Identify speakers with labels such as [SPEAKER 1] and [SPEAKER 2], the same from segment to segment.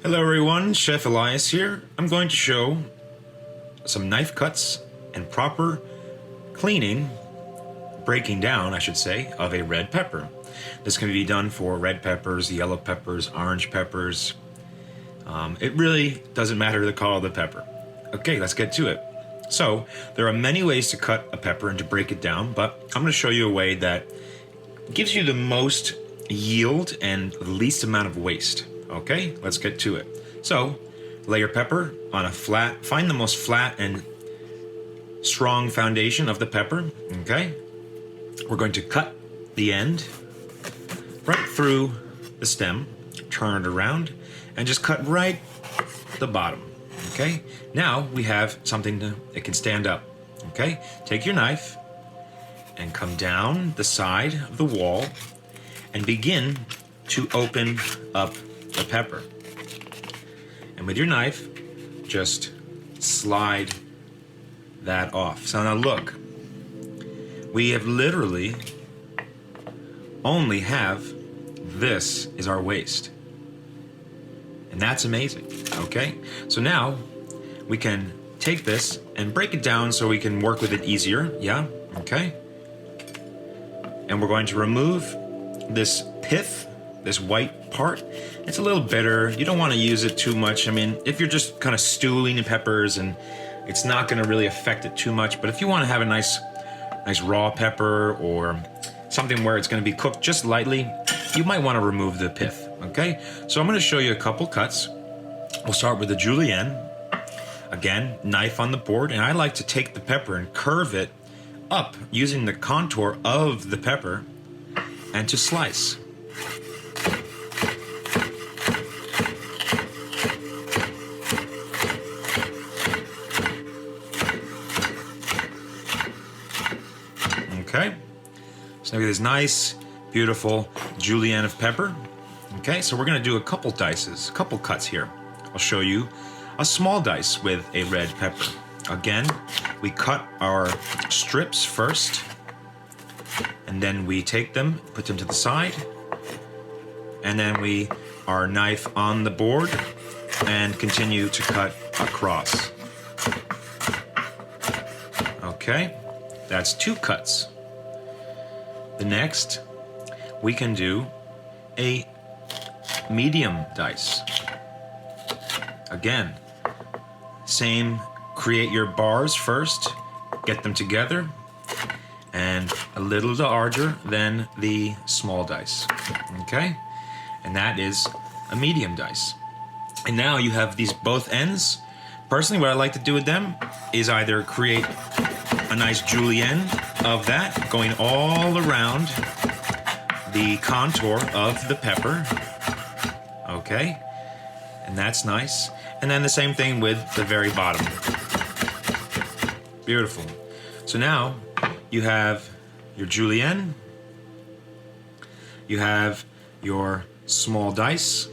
[SPEAKER 1] Hello everyone, Chef Elias here. I'm going to show some knife cuts and proper cleaning, breaking down I should say, of a red pepper. This can be done for red peppers, yellow peppers, orange peppers. It really doesn't matter the color of the pepper. Okay, let's get to it. So, there are many ways to cut a pepper and to break it down, but I'm going to show you a way that gives you the most yield and the least amount of waste. Okay, let's get to it. So, lay your pepper on a flat, find the most flat and strong foundation of the pepper, okay? We're going to cut the end right through the stem, turn it around, and just cut right the bottom, okay? Now we have something that can stand up, okay? Take your knife and come down the side of the wall and begin to open up the pepper. And with your knife, just slide that off. So now look, we have literally only have this is our waste. And that's amazing, okay? So now we can take this and break it down so we can work with it easier, yeah, okay? And we're going to remove this pith, this white part. It's a little bitter. You don't want to use it too much. I mean, if you're just kind of stewing in peppers, and it's not going to really affect it too much. But if you want to have a nice raw pepper or something where it's going to be cooked just lightly, you might want to remove the pith, okay? So I'm going to show you a couple cuts. We'll start with the julienne. Again, knife on the board, and I like to take the pepper and curve it up using the contour of the pepper and to slice. Okay, so we get this nice, beautiful julienne of pepper. Okay, so we're going to do a couple cuts here. I'll show you a small dice with a red pepper. Again, we cut our strips first, and then we take them, put them to the side, and then our knife on the board and continue to cut across. Okay, that's two cuts. The next, we can do a medium dice. Again, same, create your bars first, get them together, and a little larger than the small dice, okay? And that is a medium dice. And now you have these both ends. Personally, what I like to do with them is either create a nice julienne of that going all around the contour of the pepper, okay? And that's nice. And then the same thing with the very bottom. Beautiful. So now you have your julienne, you have your small dice,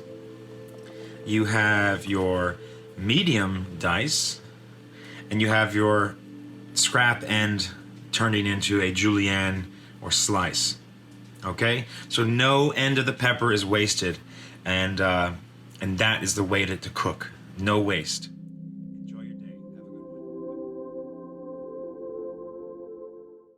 [SPEAKER 1] you have your medium dice, and you have your scrap end turning into a julienne or slice. Okay, so no end of the pepper is wasted, and that is the way to cook. No waste.